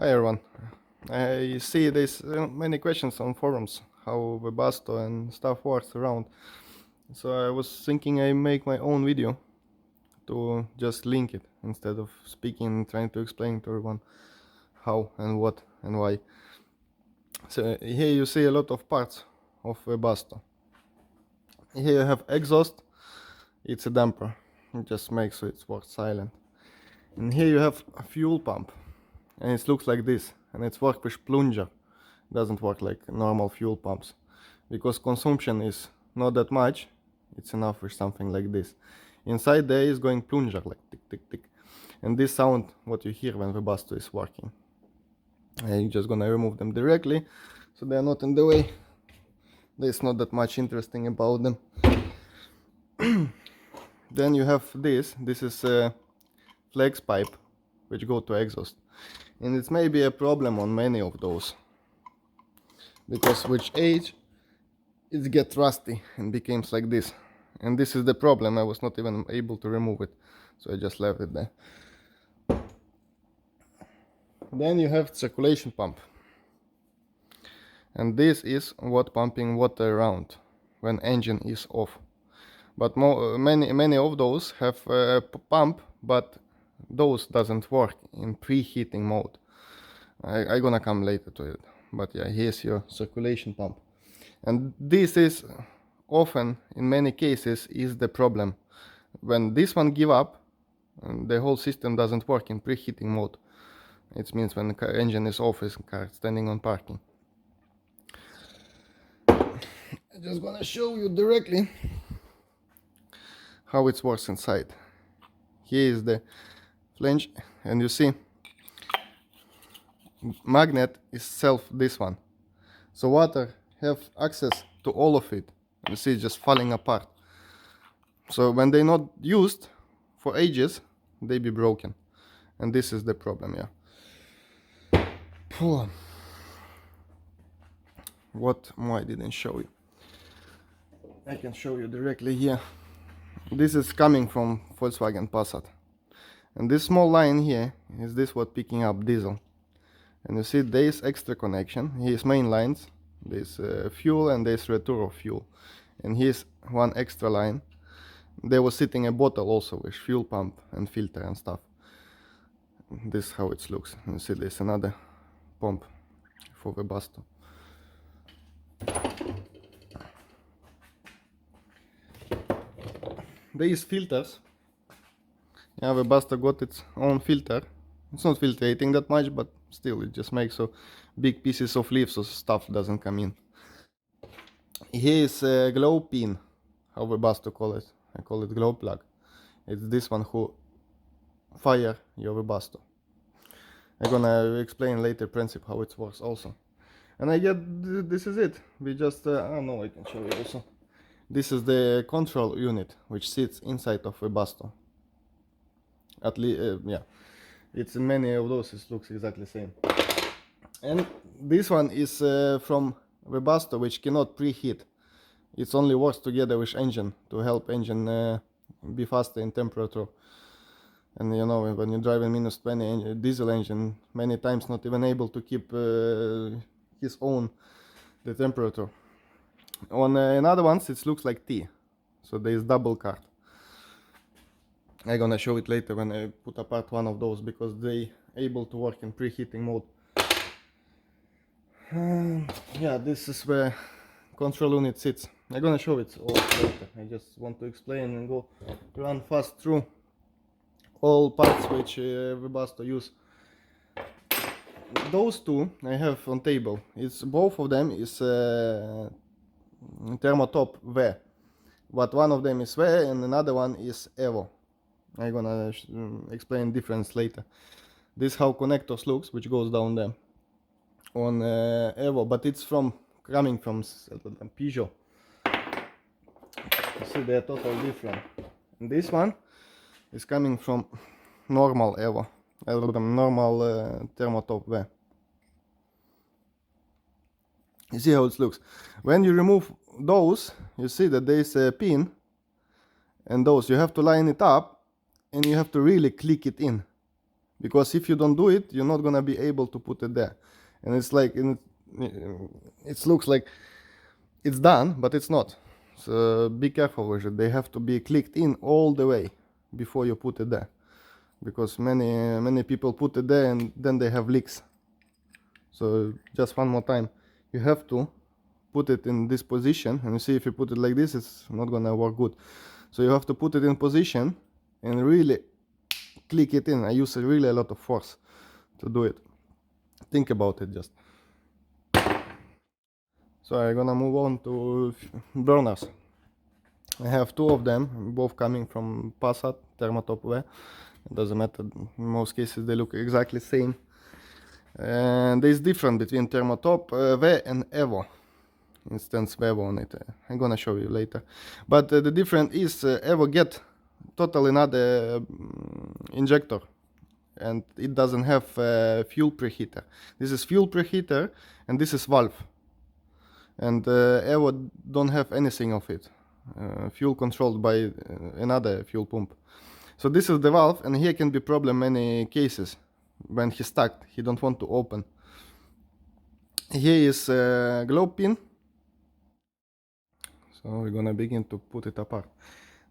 Hi everyone. I see there's many questions on forums how Webasto and stuff works around. So I was thinking I make my own video to just link it instead of speaking and trying to explain to everyone how and what and why. So here you see a lot of parts of Webasto. Here you have exhaust, it's a damper. It just makes so it works silent. And here you have a fuel pump, and it looks like this, and it's work with plunger. Doesn't work like normal fuel pumps because consumption is not that much. It's enough with something like this. Inside there is going plunger like tick tick tick, and this sound what you hear when Webasto is working. And you're just gonna remove them directly so they are not in the way. There's not that much interesting about them. Then you have this is a flex pipe which go to exhaust, and it's maybe a problem on many of those because with age it gets rusty and becomes like this, and this is the problem. I was not even able to remove it, so I just left it there. Then you have circulation pump, and this is what pumping water around when engine is off. But many of those have a pump, but those doesn't work in preheating mode. I gonna come later to it, but yeah, here's your circulation pump, and this is often in many cases is the problem. When this one give up, the whole system doesn't work in preheating mode. It means when the car engine is off, is car standing on parking. I'm just gonna show you directly how it works inside. Here is the flange, and you see magnet is this one, so water have access to all of it. You see it's just falling apart. So when they're not used for ages, they be broken, and this is the problem. Yeah. What more I didn't show you? I can show you directly here. This is coming from Volkswagen Passat, and this small line here is this what picking up diesel. And you see there's extra connection. Here's main lines, there's fuel, and there's return of fuel, and here's one extra line. There was sitting a bottle also with fuel pump and filter and stuff. This is how it looks. You see there's another pump for Webasto. These filters, yeah, Webasto got its own filter. It's not filtrating that much, but still it just makes so big pieces of leaves so stuff doesn't come in. Here is a glow pin, how Webasto call it. I call it glow plug. It's this one who fire your Webasto. I'm gonna explain later principle how it works also. And I get this is it. We just oh no, I can show you also. This is the control unit which sits inside of Webasto. At least yeah, it's in many of those. It looks exactly the same. And this one is from Webasto, which cannot preheat. It only works together with engine to help engine be faster in temperature. And you know, when you're driving -20 diesel engine, many times not even able to keep his own the temperature. On another ones it looks like T, so there is double card. I'm gonna show it later when I put apart one of those, because they able to work in preheating mode. Yeah, this is where control unit sits. I'm gonna show it all later. I just want to explain and go run fast through all parts which Webasto use. Those two I have on table. It's both of them is thermo top V, but one of them is V and another one is Evo. I'm gonna explain difference later. This how connectors looks, which goes down there on Evo, but it's coming from Peugeot. You see they're totally different. And this one is coming from normal Evo, normal thermotop V. You see how it looks. When you remove those, you see that there is a pin, and those you have to line it up, and you have to really click it in. because if you don't do it, you're not gonna be able to put it there. And it's like it looks like it's done, but it's not. So be careful with it. They have to be clicked in all the way before you put it there, because many people put it there and then they have leaks. So just one more time, you have to put it in this position, and you see if you put it like this, it's not gonna work good. So you have to put it in position and really click it in. I use really a lot of force to do it. Think about it just. So I'm gonna move on to burners. I have two of them, both coming from Passat Thermotop V. It doesn't matter, in most cases they look exactly same. And there's difference between Thermotop V and Evo. Instance Vevo on it. I'm gonna show you later. But the difference is Evo get totally another injector, and it doesn't have fuel preheater. This is fuel preheater, and this is valve. And Evo don't have anything of it. Fuel controlled by another fuel pump. So this is the valve, and here can be problem many cases. When he's stuck, he don't want to open. Here is globe pin. So we're gonna begin to put it apart.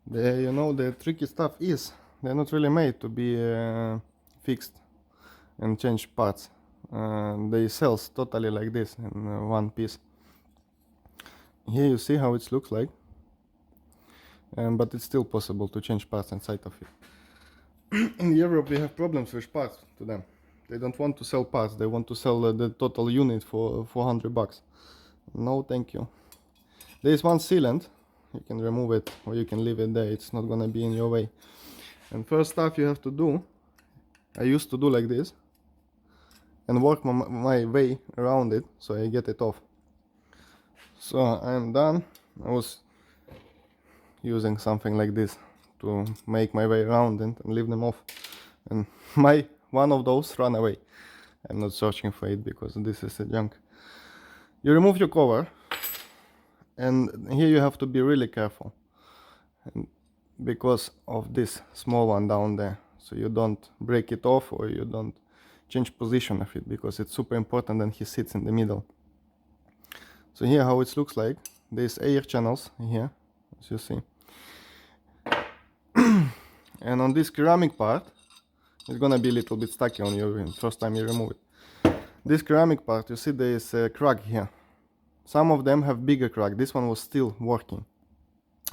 The tricky stuff is they're not really made to be fixed and change parts. They sell totally like this in one piece. Here you see how it looks like, but it's still possible to change parts inside of it. In Europe we have problems with parts to them. They don't want to sell parts, they want to sell the total unit for 400 bucks. No thank you. There is one sealant, you can remove it or you can leave it there, it's not gonna be in your way. And first stuff you have to do, I used to do like this and work my way around it so I get it off. So I'm done. I was using something like this to make my way around and leave them off, and one of those ran away. I'm not searching for it because this is a junk. You remove your cover, and here you have to be really careful, and because of this small one down there, so you don't break it off or you don't change position of it, because it's super important and he sits in the middle. So here how it looks like, there's air channels here, as you see. And on this ceramic part, it's gonna be a little bit stucky on you first time you remove it. This ceramic part, you see there is a crack here. Some of them have bigger crack. This one was still working,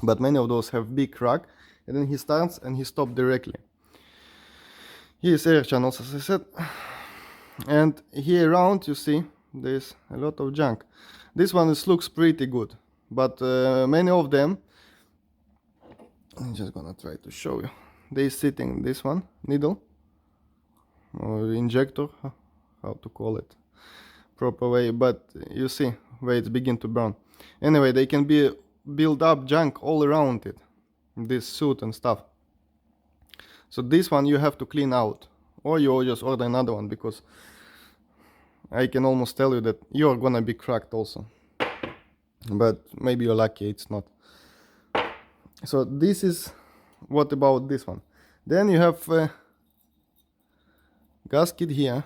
but many of those have big crack, and then he starts and he stops directly. Here is air channels, as I said, and here around you see there's a lot of junk. This one looks pretty good, but many of them, I'm just gonna try to show you. They sitting this one needle or injector, how to call it proper way, but you see where it's begin to burn. Anyway, they can be build up junk all around it, this suit and stuff. So this one you have to clean out, or you just order another one, because I can almost tell you that you're gonna be cracked also, but maybe you're lucky it's not. So this is what about this one. Then you have gasket here,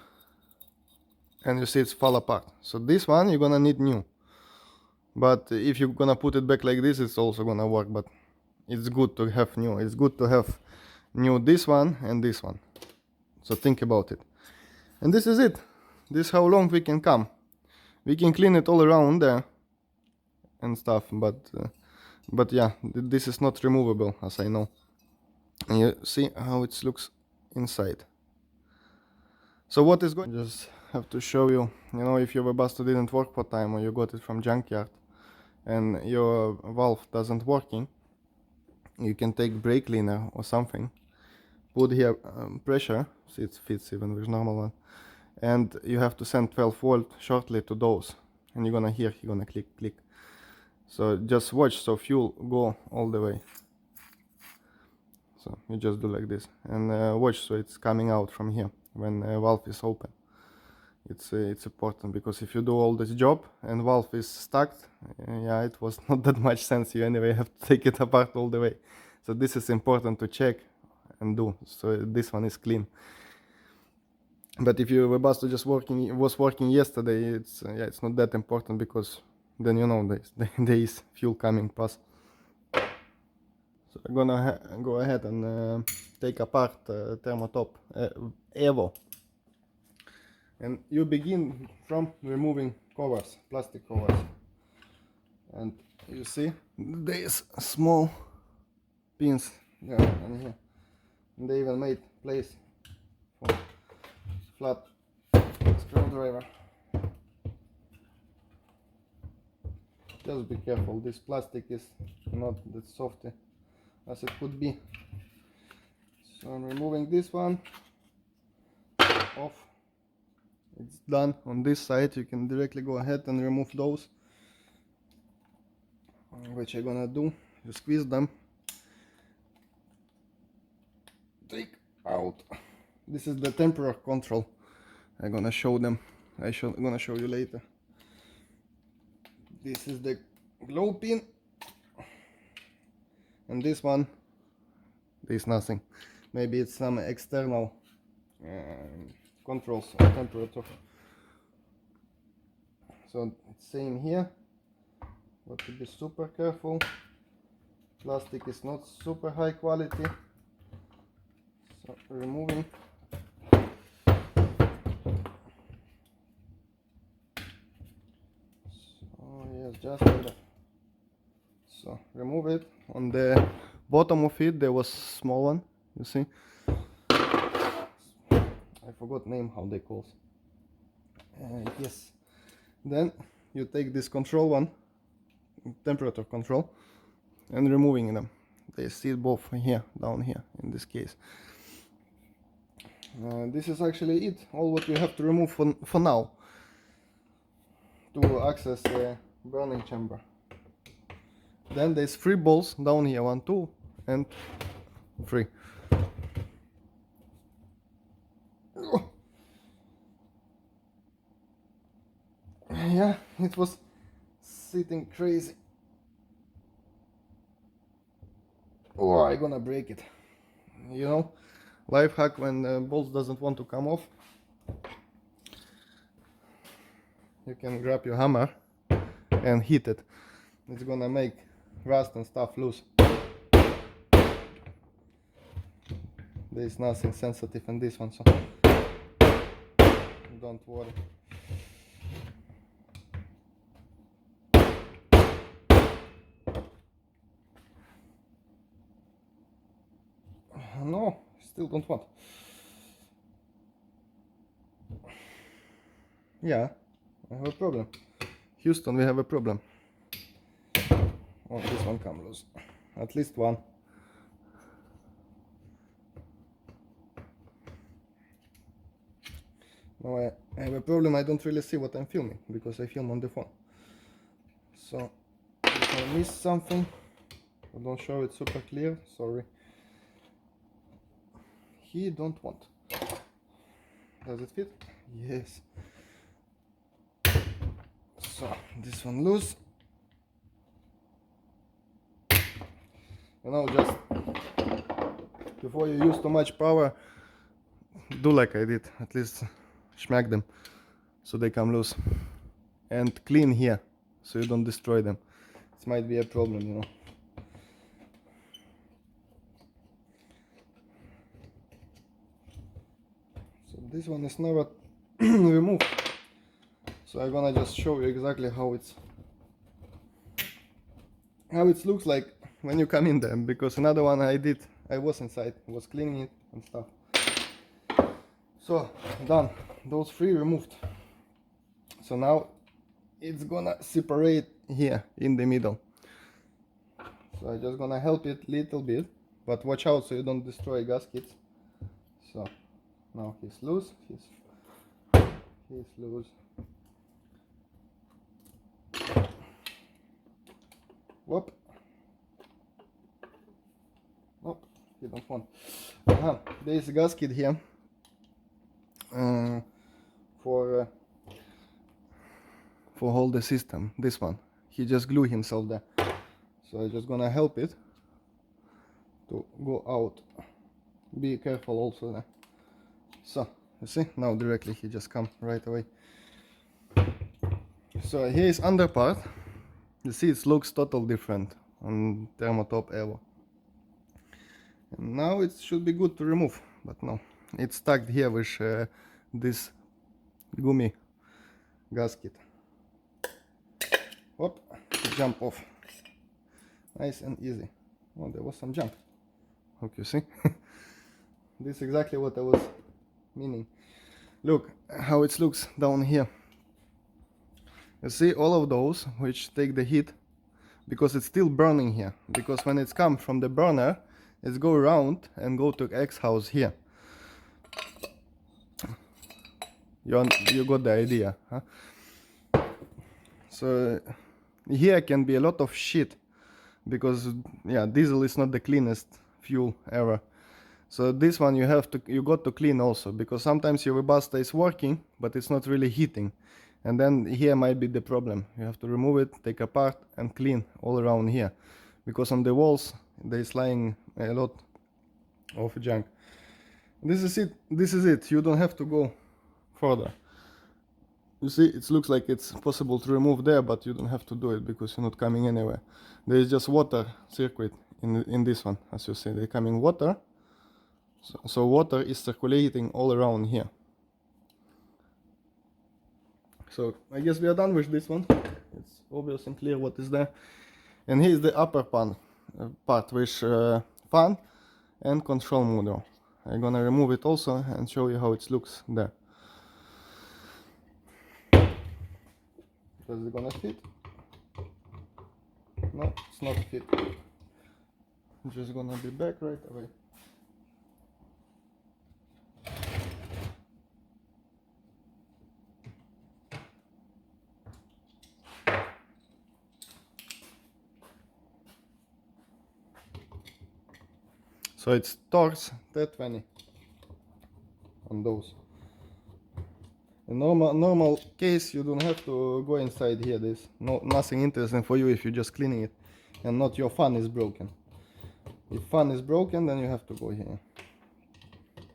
and you see it's fall apart. So this one you're gonna need new, but if you're gonna put it back like this, it's also gonna work, but it's good to have new. It's good to have new this one and this one. So think about it. And this is it. This is how long we can come. We can clean it all around there and stuff, but yeah, this is not removable, as I know. And you see how it looks inside. So what is going, just have to show you, if your Webasto didn't work for time, or you got it from junkyard and your valve doesn't working, you can take brake cleaner or something, put here pressure, see it fits even with normal one, and you have to send 12 volt shortly to those, and you're gonna hear, you're gonna click. So just watch, so fuel go all the way. So you just do like this, and watch, so it's coming out from here when valve is open. It's important, because if you do all this job and valve is stuck, yeah, it was not that much sense. You anyway have to take it apart all the way. So this is important to check and do. So this one is clean. But if your Webasto just was working yesterday, it's yeah, it's not that important, because then you know there is fuel coming past. So I'm gonna go ahead and take apart thermo top Evo, and you begin from removing covers, plastic covers, and you see there's small pins there and here, and they even made place for flat screwdriver. Just be careful, this plastic is not that soft as it could be. So I'm removing this one off. It's done on this side. You can directly go ahead and remove those, which I'm gonna do. You squeeze them, take out. This is the temperature control. I'm gonna show them. I'm gonna show you later. This is the glow pin, and this one, there's nothing. Maybe it's some external controls of temperature. So it's same here, but to be super careful. Plastic is not super high quality. So removing. So yes, just like that. So remove it. On the bottom of it there was small one, you see. I forgot name how they call. Yes. Then you take this control one, temperature control, and removing them. They sit both here, down here in this case. This is actually it, all what you have to remove for now to access the burning chamber. Then there's 3 balls down here, 1, 2 and 3. Yeah, it was sitting crazy. Oh, I'm gonna break it. You know, life hack when the bolts doesn't want to come off. You can grab your hammer and hit it. It's gonna make rust and stuff loose. There's nothing sensitive in this one, so don't worry. No, still don't want. Yeah, I have a problem. Houston, we have a problem. Oh, this one come loose. At least one. Now I have a problem. I don't really see what I'm filming because I film on the phone. So if I miss something, I don't show it super clear. Sorry. He don't want. Does it fit? Yes. So this one loose. You know, just before you use too much power, do like I did. At least smack them so they come loose, and clean here so you don't destroy them. This might be a problem, you know. So this one is never removed, so I'm gonna just show you exactly how it looks like when you come in there, because another one I was inside, was cleaning it and stuff. So done, those 3 removed. So now it's gonna separate here in the middle. So I'm just gonna help it little bit, but watch out so you don't destroy gaskets. So now he's loose, he's loose. Whoop. Nope, he don't want. There is a gasket here for hold the system. This one, he just glue himself there. So I'm just gonna help it to go out. Be careful also there. So You see, now directly he just come right away. So here is under part. You see it looks totally different on thermo top evo. And now it should be good to remove, but no, it's stuck here with this gummy gasket. Hop, jump off. Nice and easy. Oh, there was some junk. Hope you see. This is exactly what I was meaning. Look how it looks down here. You see all of those which take the heat, because it's still burning here. Because when it's come from the burner, it's go around and go to X house here. You got the idea, huh? So here can be a lot of shit, because yeah, diesel is not the cleanest fuel ever. So this one you got to clean also, because sometimes your Webasto is working but it's not really heating, and then here might be the problem. You have to remove it, take apart and clean all around here, because on the walls there is lying a lot of junk. This is it. You don't have to go further. You see, it looks like it's possible to remove there, but you don't have to do it because you're not coming anywhere. There is just water circuit in this one. As you see, they come in water. So water is circulating all around here. So I guess we are done with this one. It's obvious and clear what is there. And here is the upper part with fan and control module. I'm gonna remove it also and show you how it looks there. Is it gonna fit? No, it's not fit. I'm just gonna be back right away. So it's Torx T20 on those. In normal case, you don't have to go inside here. There's nothing interesting for you if you're just cleaning it and not your fan is broken. If fan is broken, then you have to go here.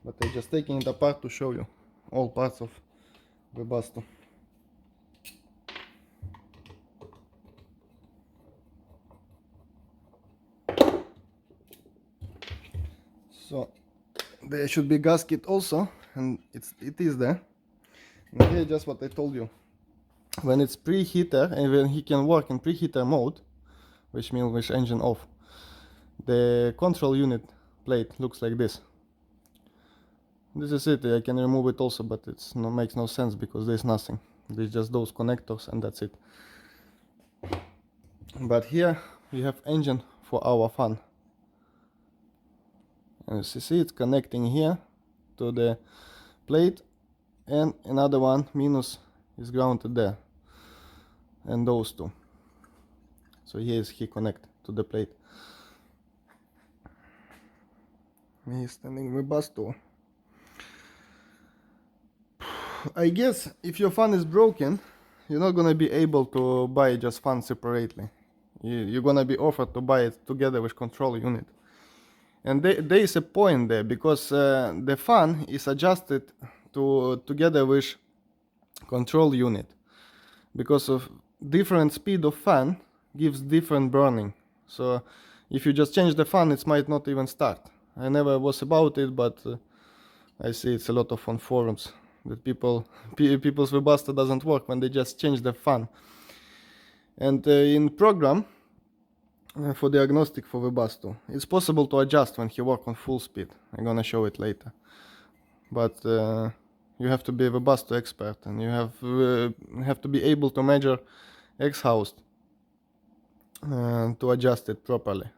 But I'm just taking it apart to show you all parts of Webasto. So there should be gasket also, and it is there. And here just what I told you. When it's preheater and when he can work in preheater mode, which means with engine off, the control unit plate looks like this. This is it. I can remove it also, but it makes no sense because there's nothing. There's just those connectors and that's it. But here we have engine for our fan. And as you see, it's connecting here to the plate, and another one minus is grounded there, and those two. So here is he connect to the plate. He's standing Webasto. I guess if your fan is broken, you're not gonna be able to buy just fan separately. You're gonna be offered to buy it together with control unit. And there is a point there, because the fan is adjusted together with control unit, because of different speed of fan gives different burning. So if you just change the fan, it might not even start. I never was about it, but I see it's a lot of on forums that people's Webasto doesn't work when they just change the fan. And in program for diagnostic for Webasto, it's possible to adjust when he work on full speed. I'm gonna show it later. But you have to be a Webasto expert, and you have to be able to measure X-house to adjust it properly.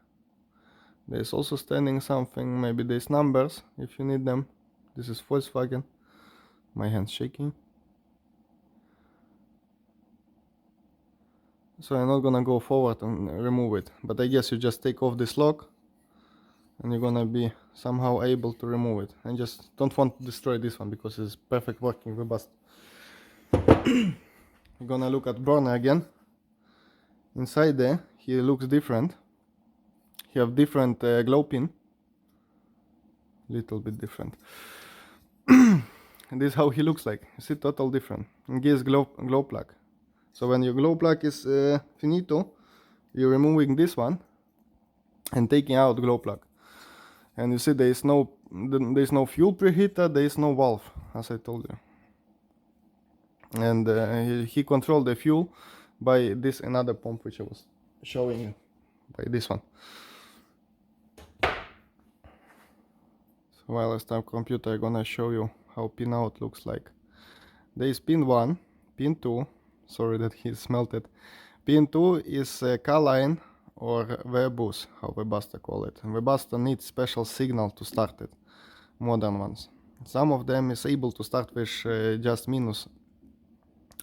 There's also standing something, maybe there's numbers if you need them. This is Volkswagen. My hand's shaking. So I'm not gonna go forward and remove it, but I guess you just take off this lock and you're gonna be somehow able to remove it. I just don't want to destroy this one because it's perfect working Webasto. We're gonna look at burner again. Inside there, he looks different. He have different glow pin, little bit different. And this is how he looks like. You see, total different. And this glow plug. So when your glow plug is finito, you're removing this one and taking out glow plug. And you see there is no fuel preheater, there is no valve, as I told you. And he controlled the fuel by this another pump which I was showing you, by this one. So while I start computer, I'm gonna show you how pin out looks like. There is pin 1, pin 2, sorry that he's melted. Pin 2 is K-line or V-bus, how Webasto call it. And Webasto needs special signal to start it, modern ones. Some of them is able to start with just minus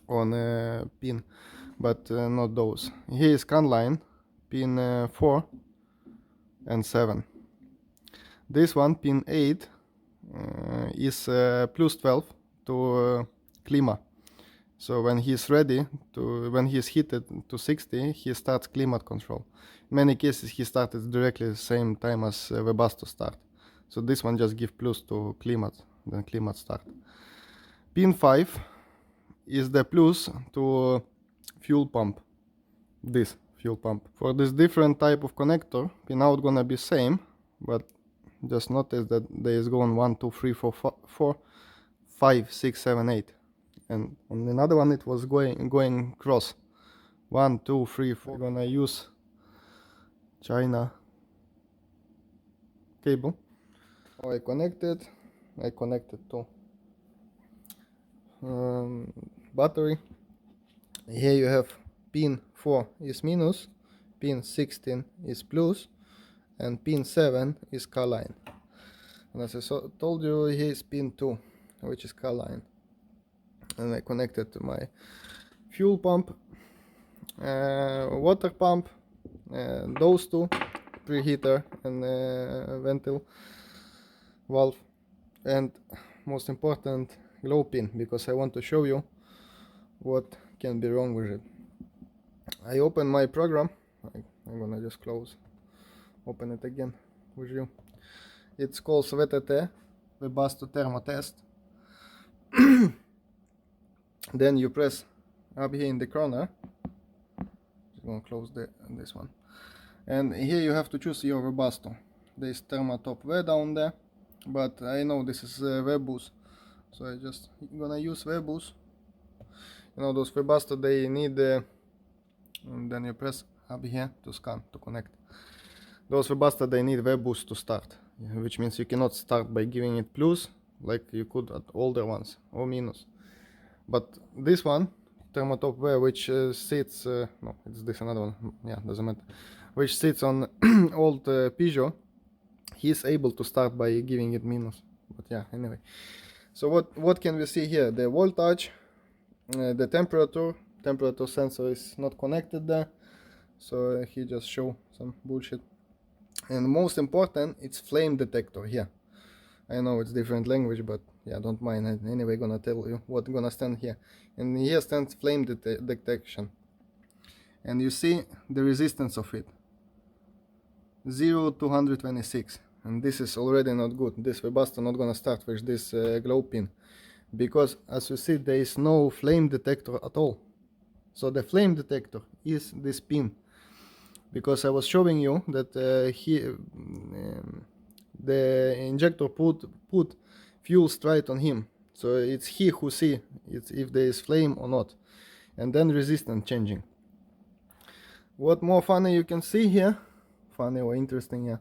on pin, but not those. Here is CAN line, pin 4 and 7. This one, pin 8, is plus 12 to klima. So when he's ready when he's heated to 60, he starts climate control. In many cases, he started directly the same time as Webasto start. So this one just give plus to climate, then climate start. Pin 5 is the plus to fuel pump. This fuel pump. For this different type of connector, pin out gonna be same, but just notice that there is going 1, 2, 3, 4, 5, 6, 7, 8. And on another one it was going cross. 1, 2, 3, 4. We're gonna use China cable. I connected to battery. Here you have pin 4 is minus, pin 16 is plus, and pin 7 is K-line. And as I told you, here is pin 2, which is K-line. And I connected to my fuel pump, water pump, those two, preheater and ventil valve, and most important, glow pin, because I want to show you what can be wrong with it. I open my program. I'm gonna just open it again with you. It's called VTT, Webasto thermo test. Then you press up here in the corner. I'm gonna close this one, and here you have to choose your Webasto. There's thermo top V down there, but I know this is V-bus, so I just gonna use V-bus. You know, those Webasto, they need and then you press up here to scan, to connect. Those Webasto, they need V-bus to start, which means you cannot start by giving it plus like you could at older ones, or minus. But this one, thermotop V, which sits, no, it's this another one, yeah, doesn't matter, which sits on old Peugeot, he's able to start by giving it minus. But yeah, anyway. So what can we see here? The voltage, the temperature sensor is not connected there, so he just show some bullshit. And most important, it's flame detector here. I know it's different language, but yeah, don't mind. I anyway gonna tell you what gonna stand here. And here stands flame detection. And you see the resistance of it, 0 to 126. And this is already not good. This Webasto not gonna start with this glow pin, because as you see, there is no flame detector at all. So the flame detector is this pin, because I was showing you that the injector put fuel straight on him, so it's he who see if there is flame or not, and then resistance changing. What more funny you can see here, funny or interesting, yeah,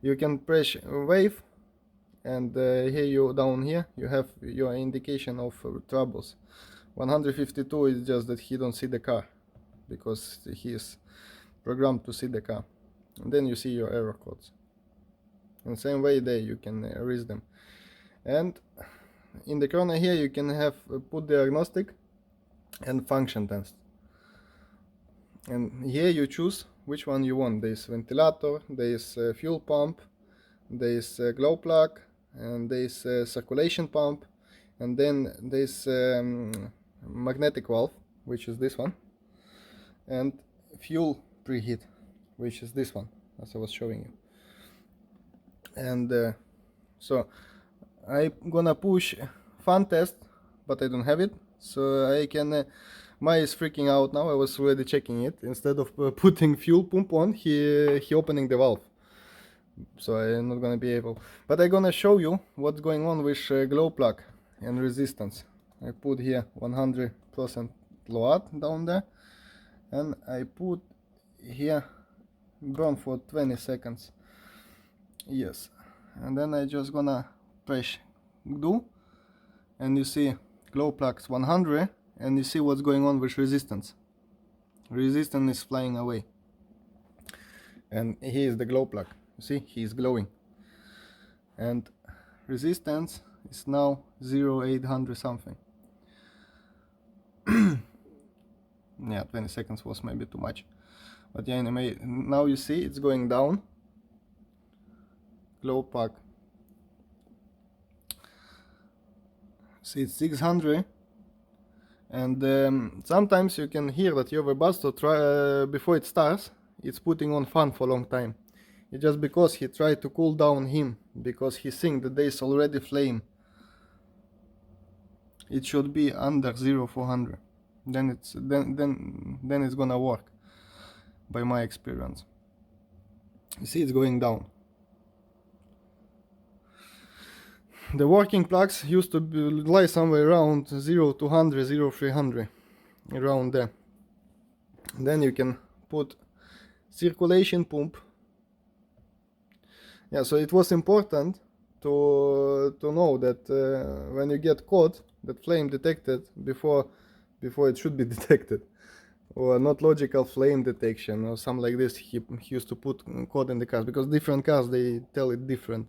you can press wave, and here you down here you have your indication of troubles. 152 is just that he don't see the car, because he is programmed to see the car, and then you see your error codes. In the same way there you can erase them. And in the corner here you can have put diagnostic and function test, and here you choose which one you want. There is ventilator, there is fuel pump, there is glow plug, and there is circulation pump, and then there is magnetic valve, which is this one, and fuel preheat, which is this one, as I was showing you. And so I'm gonna push fun test, but I don't have it, so I can. Maya is freaking out now. I was already checking it. Instead of putting fuel pump on, he opening the valve. So I'm not gonna be able. But I'm gonna show you what's going on with glow plug and resistance. I put here 100% load down there, and I put here burn for 20 seconds. Yes, and then I just gonna press do, and you see glow plugs 100, and you see what's going on with resistance. Resistance is flying away, and here is the glow plug. You see, he is glowing, and resistance is now 0,800 something. Yeah, 20 seconds was maybe too much, but yeah, anyway, now you see it's going down. Glow plug, see it's 600, and sometimes you can hear that your Webasto before it starts, it's putting on fan for a long time. It's just because he tried to cool down him, because he thinks that there is already flame. It should be under 0,400. Then it's gonna work, by my experience. You see, it's going down. The working plugs used to lie somewhere around 0,200, 0,300, around there. Then you can put circulation pump. Yeah, so it was important to know that when you get caught, that flame detected before it should be detected, or not logical flame detection or something like this. He used to put code in the cars, because different cars they tell it different.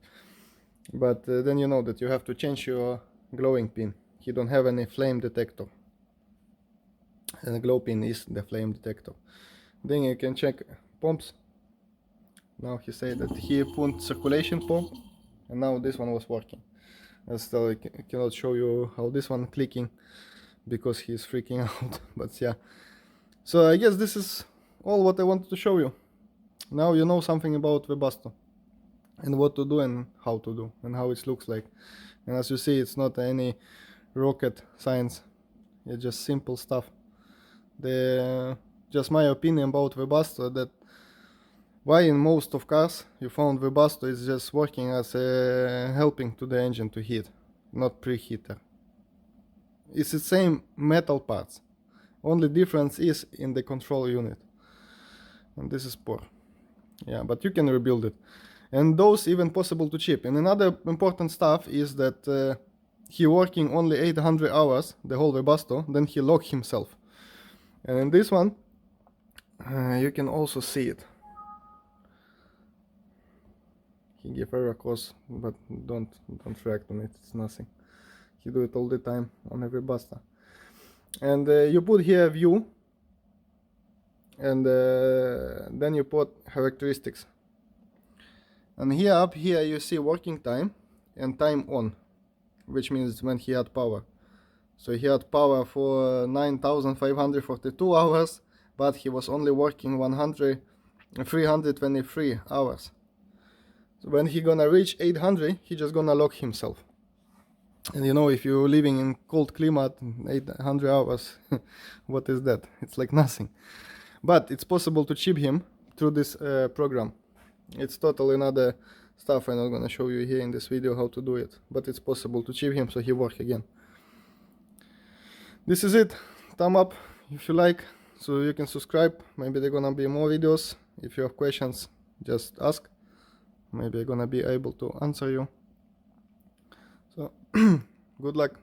But then you know that you have to change your glowing pin. He don't have any flame detector, and the glow pin is the flame detector. Then you can check pumps. Now he said that he put circulation pump, and now this one was working. I still cannot show you how this one clicking, because he's freaking out. But yeah, so I guess this is all what I wanted to show you. Now you know something about Webasto, and what to do and how to do and how it looks like. And as you see, it's not any rocket science, it's just simple stuff. Just my opinion about Webasto, that why in most of cars you found Webasto is just working as a helping to the engine to heat, not preheater. It's the same metal parts, only difference is in the control unit, and this is poor. Yeah, but you can rebuild it, and those even possible to chip. And another important stuff is that he working only 800 hours, the whole Webasto, then he locked himself. And in this one you can also see it. He gave error course, but don't react on it, it's nothing. He do it all the time on every Webasto. And you put here view, and then you put characteristics. And here up here you see working time and time on, which means when he had power. So he had power for 9,542 hours, but he was only working 323 hours. So when he gonna reach 800, he just gonna lock himself. And you know, if you're living in cold climate, 800 hours, what is that? It's like nothing. But it's possible to chip him through this program. It's totally another stuff. I'm not gonna show you here in this video how to do it, but it's possible to chip him so he work again. This is it. Thumb up if you like, so you can subscribe. Maybe there gonna be more videos. If you have questions, just ask. Maybe I'm gonna be able to answer you. So good luck.